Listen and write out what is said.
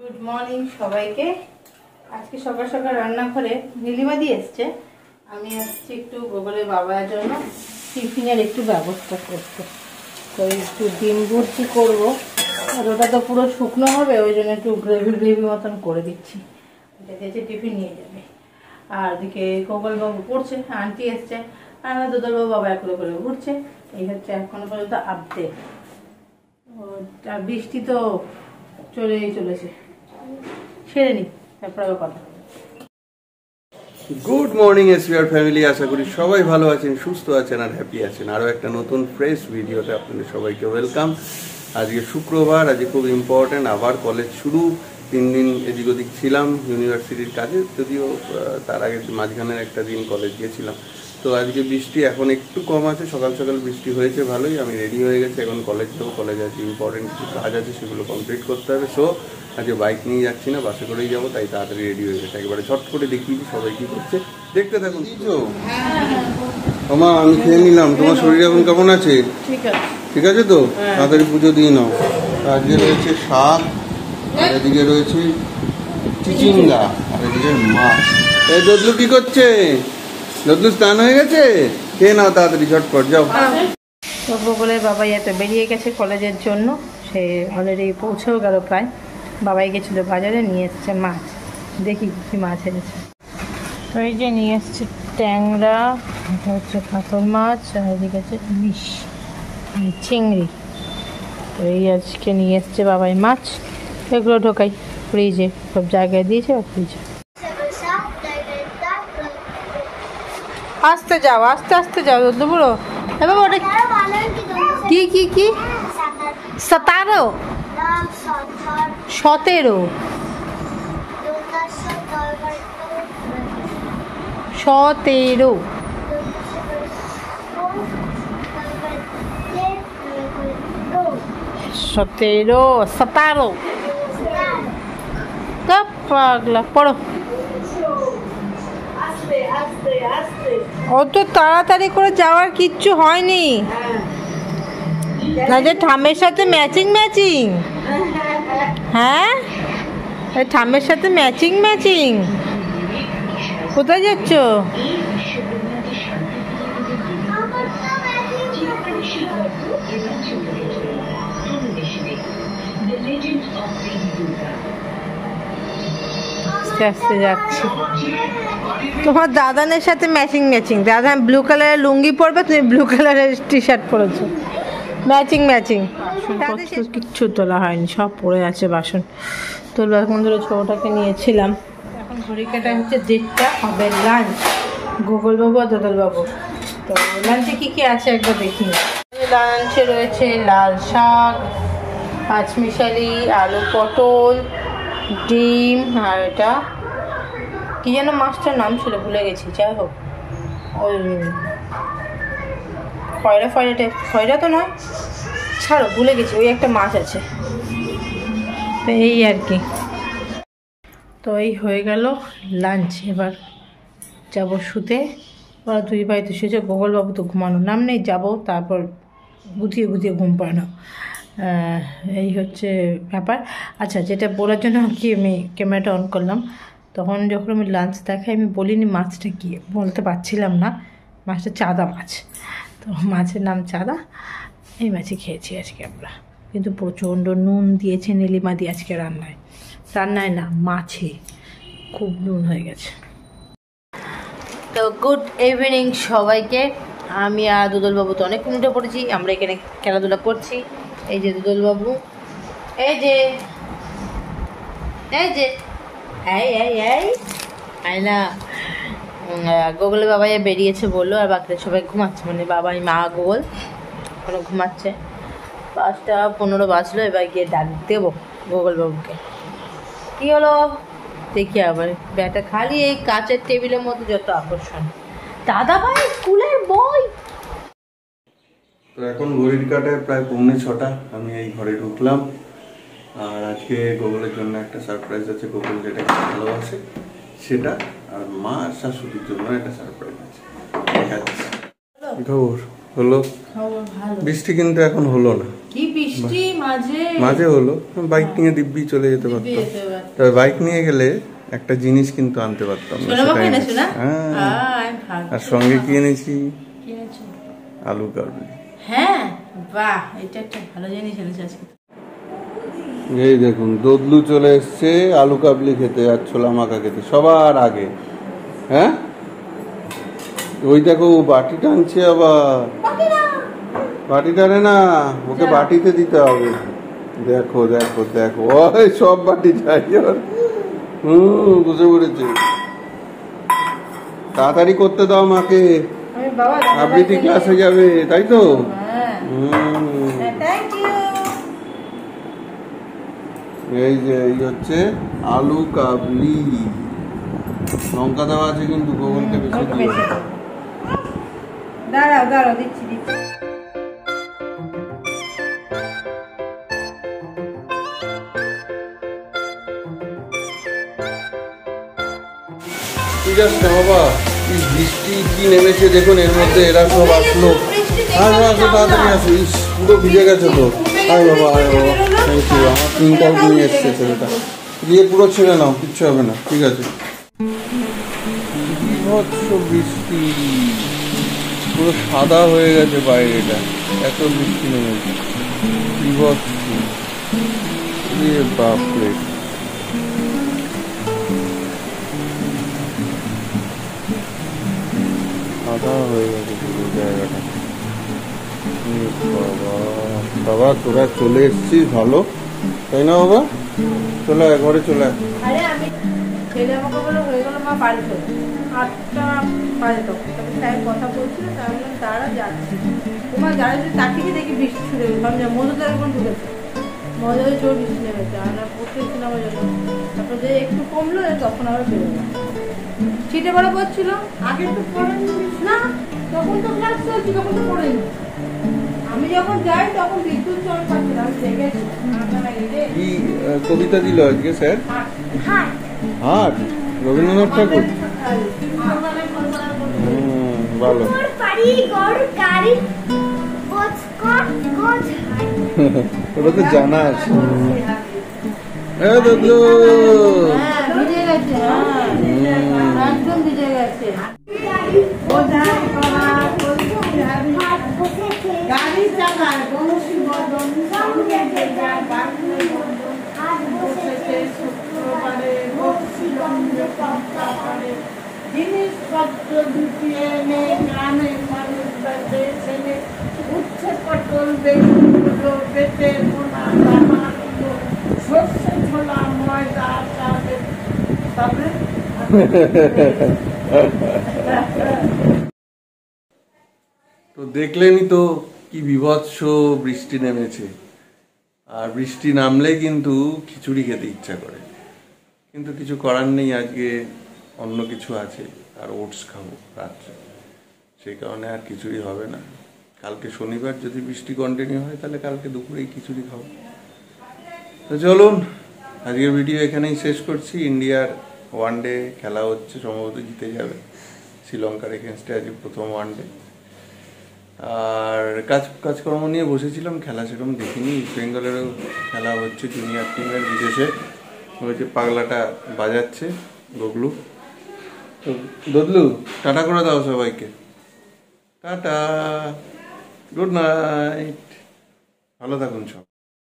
Good morning সবাইকে। আজকে সকাল সকাল রান্নাঘরে নীলিমা দিয়ে এসছে, আমি আসছি একটু গোগলের বাবার জন্য টিফিনের একটু ব্যবস্থা করতে। তো একটু ডিম ভর্তি করবো, আর ওটা তো পুরো শুকনো হবে, ওই জন্য একটু গ্রেভি মতন করে দিচ্ছি। এটা দিয়েছে টিফিন নিয়ে যাবে। আর এদিকে গোগলবাবু পড়ছে, আন্টি এসছে, আর দুদলবাবু বাবা একলো করে ঘুরছে। এই হচ্ছে এখনো পর্যন্ত আপডেট। আর বৃষ্টি তো চলেই চলেছে, সেরে নি তারপর কথা। গুড মর্নিং এসবিআর ফ্যামিলি, আশা করি সবাই ভালো আছেন, সুস্থ আছেন আর হ্যাপি আছেন। আরও একটা নতুন ফ্রেশ ভিডিওতে আপনাদের সবাইকে ওয়েলকাম। আজকে শুক্রবার, আজকে খুব ইম্পর্টেন্ট, আবার কলেজ শুরু। 3 দিন এদিক ওদিক ছিলাম ইউনিভার্সিটির কাজে, যদিও তার আগে মাঝখানের একটা দিন কলেজ গিয়েছিলাম। তো আজকে বৃষ্টি এখন একটু কম আছে, সকাল সকাল বৃষ্টি হয়েছে ভালোই। আমি রেডি হয়ে গেছি, এখন কলেজ যাবো। কলেজে আজকে ইম্পর্টেন্ট কিছু কাজ আছে, সেগুলো কমপ্লিট করতে হবে। সো আজকে বাইক নিয়ে যাচ্ছি না, বাসে করেই যাবো, তাই তাড়াতাড়ি রেডি হয়ে গেছে। একেবারে ঝট করে দেখিয়ে সবাই কী করছে দেখতে থাকুন। আমা আমি খেয়ে নিলাম, তোমার শরীর এখন কেমন আছে? ঠিক আছে তো? তাড়াতাড়ি পুজো দিয়ে নাও। আজকে রয়েছে শাক, আর এদিকে রয়েছে চিচিঙ্গা, আর এদিকে মাছ। এই দদলু কি করছে? দদলু স্নান হয়ে গেছে? খেয়ে নাও তাড়াতাড়ি, ঝটপট যাও। তো গোগলের বাবাই এত বেরিয়ে গেছে কলেজের জন্য, সে অলরেডি পৌঁছেও গেল প্রায়। বাবাই গেছিলো বাজারে, নিয়ে এসছে মাছ। দেখি কি মাছ এনেছে। তো এই যে নিয়ে এসছে ট্যাংরা, এটা হচ্ছে কাতল মাছ, আর এদিকে আছে ইলিশ, চিংড়ি। তো এই আজকে নিয়ে এসছে বাবাই মাছ। এগুলো ঢোকাই ফ্রিজে, সব জায়গায় দিয়েছে ফ্রিজে। আস্তে যাও, আস্তে আস্তে যাও বুড়ো। এবার ওটা কি কি কি 17 17 17 পাগলা পড়ো। অত তাড়াতাড়ি করে যাওয়ার কিচ্ছু হয়নি না, যে ঠামের সাথে ম্যাচিং। হ্যাঁ, ঠামের সাথে ম্যাচিং। কোথায় যাচ্ছ? আস্তে আস্তে যাচ্ছি। তোমার দাদানের সাথে ম্যাচিং। দাদা ব্লু কালারের লুঙ্গি পরবে, তুমি ব্লু কালারের টি শার্ট পরেছো, ম্যাচিং। কিচ্ছু তোলা হয়নি, সব পড়ে আছে বাসন। তোলবার এখন ধরে ছোটোটাকে নিয়েছিলাম। এখন ঘড়ি কাটা হচ্ছে 1:30, হবে লাঞ্চ গোগলবাবু আর দোদলবাবু। তো লাঞ্চে কী আছে একবার দেখি। লাঞ্চে রয়েছে লাল শাক, পাঁচমিশালি, আলু পটল, ডিম, আর এটা কি যেন মাছটার নাম ছিল, ভুলে গেছি। যাই হোক, ওই খয়রা তো নয়, ছাড়ো ভুলে গেছি, ওই একটা মাছ আছে। তো এই আর কি। তো এই হয়ে গেল লাঞ্চ। এবার যাব শুতে। ওরা 2 ভাই তো শুয়েছে, গোগলবাবু তো ঘুমানোর নাম নেই। যাব, তারপর গুছিয়ে ঘুম পাড়ানো। এই হচ্ছে ব্যাপার। আচ্ছা, যেটা বলার জন্য কি আমি ক্যামেরাটা অন করলাম, তখন যখন আমি লাঞ্চ দেখাই, আমি বলিনি মাছটা কী, বলতে পারছিলাম না। মাছটা চাঁদা মাছ, তো মাছের নাম চাঁদা। এই মাছই খেয়েছি আজকে আমরা, কিন্তু প্রচণ্ড নুন দিয়েছে নীলিমা দিয়ে আজকে রান্নায় না, মাছে খুব নুন হয়ে গেছে। তো গুড ইভিনিং সবাইকে। আমি আর দুদলবাবু তো অনেক উঠে পড়েছি, আমরা এখানে খেলাধুলা করছি। এই যে দুদলবাবু, এই যে না, গোগলের বাবাই বেরিয়েছে বললো, আর বাকিরা সবাই ঘুমাচ্ছে, মানে বাবাই, মা, গোগল এখনো ঘুমাচ্ছে। 5:15 বাজলো, এবার গিয়ে ডাক দেবো গোগলবাবুকে। কী হলো দেখি, আবার ব্যাটা খালি এই কাচের টেবিলের মধ্যে যত আকর্ষণ। দাদা ভাই স্কুলের বই। তো এখন ঘড়ির কাটায় প্রায় 6:45, আমি এই ঘরে ঢুকলাম। আর আজকে গোগলের জন্য একটা সারপ্রাইজ আছে, গোগল যেটা ভালোবাসে সেটা, আর মা আর শাশুড়ির জন্য একটা সারপ্রাইজ আছে। খবর হলো, বৃষ্টি কিন্তু এখন হলো না। কি বৃষ্টি মাঝে হলো, বাইক নিয়ে দিব্যি চলে যেতে পারতো। তবে বাইক নিয়ে গেলে একটা জিনিস কিন্তু আনতে পারতাম না, সেটাই এনেছি। আর সঙ্গে কি এনেছি? আলু কাবলি। হ্যাঁ, বাহ, এটা একটা ভালো জিনিস এনেছি আজকে। এই দেখুন, দদলু চলে এসছে আলু কাবলি খেতে আর ছোলা মাখা খেতে সবার আগে। হ্যাঁ, ওই দেখো বাটি টানছে আবার। বাটি টানে না, ওকে বাটিতে দিতে হবে। দেখো দেখো দেখো, ওই সব বাটি চাই। বুঝে পড়েছে। তাড়াতাড়ি করতে দাও মাকে, আবৃত্তি ক্লাস হয়ে যাবে, তাই তো? এই যে এই হচ্ছে আলু কাবলি, লঙ্কা দেওয়া আছে কিন্তু গোগলকে বেশি দিয়ে। দাঁড়াও দাঁড়াও, দিচ্ছি দিচ্ছি। ঠিক আছে বাবা, কি বৃষ্টি কি নেমেছে দেখুন, এর মধ্যে এরা সব আসলো। আসো আসো, তাড়াতাড়ি আসো। ইস, পুরো ভিজে গেছে তো। আয় বাবা, আয় বাবা, থ্যাংক ইউ। আমার তিনটাও নিয়ে এসছে ছেলেটা, দিয়ে পুরো ছেড়ে নাও, কিচ্ছু হবে না, ঠিক আছে। বিভৎস বৃষ্টি, পুরো সাদা হয়ে গেছে বাইরেটা, এত বৃষ্টি নেমেছে। বিভৎস, বাপরে। সাদা হয়ে গেছে পুরো জায়গাটা। বাবা, তোরা চলে এসছিস, ভালো, তাই না বাবা? চলে আয়, ঘরে চলে আয়। আরে আমি ছেলে আমাকে বলে হয়ে গেল মা বাড়ি চলে, 8টা বাজে তখন স্যার কথা বলছিল, তাই বললাম তারা যাচ্ছি। তোমার যারা যদি তাকিয়ে দেখি বৃষ্টি শুরু হয়ে গেছে, আমি মজুদার এখন ঢুকেছে, মজাদের চোর বৃষ্টি নেমেছে, আর না পড়তেছিলাম ওই জন্য। তারপর যে একটু কমলো তখন আবার বেরোলাম, ছিটে পড়ে পড়ছিল। আগে একটু পড়েনি না, তখন তো ক্লাস চলছি, তখন তো পড়েনি। আমি যখন যাই তখন বিদ্যুৎ চল পাচ্ছিলাম, দেখেছি। কি কবিতা দিল আজকে স্যার? হাট, রবীন্দ্রনাথ ঠাকুর। ভালো। ওটা তো জানা আছে। ভিজে গেছে, একদম ভিজে গেছে। গাড়ির চাকায় বংশী বদন, সঙ্গে বেজার বাংলা বদন, আজ বসেছে শুক্রবারে, বংশী গন্ধে পক্কা পারে, জিনিসপত্র ঢুকিয়ে এনে গ্রামের মানুষ বেঁচে ছেলে, উচ্ছে পটল বেগুনগুলো পেটে মোনা দানাগুলো, সর্ষে ছোলা ময়দা চালে, তবে তো দেখলেনই তো কি বিভৎস বৃষ্টি নেমেছে। আর বৃষ্টি নামলে কিন্তু খিচুড়ি খেতে ইচ্ছা করে, কিন্তু কিছু করার নেই, আজকে অন্য কিছু আছে, আর ওটস খাবো রাত্রে, সেই কারণে আর খিচুড়ি হবে না। কালকে শনিবার, যদি বৃষ্টি কন্টিনিউ হয় তাহলে কালকে দুপুরেই খিচুড়ি খাবো। তো চলুন, আজকের ভিডিও এখানেই শেষ করছি। ইন্ডিয়ার ওয়ানডে খেলা হচ্ছে, সম্ভবত জিতে যাবে শ্রীলঙ্কার এগেনস্টে আজকে প্রথম ওয়ানডে। আর কাজকর্ম নিয়ে বসেছিলাম, খেলা সেরকম দেখিনি। ইস্ট বেঙ্গলেরও খেলা হচ্ছে, জুনিয়র টিমের বিদেশে, ওই যে পাগলাটা বাজাচ্ছে গগলু। তো দদলু, টাটা করে দাও সবাইকে, টাটা, গুড নাইট, ভালো থাকুন সব।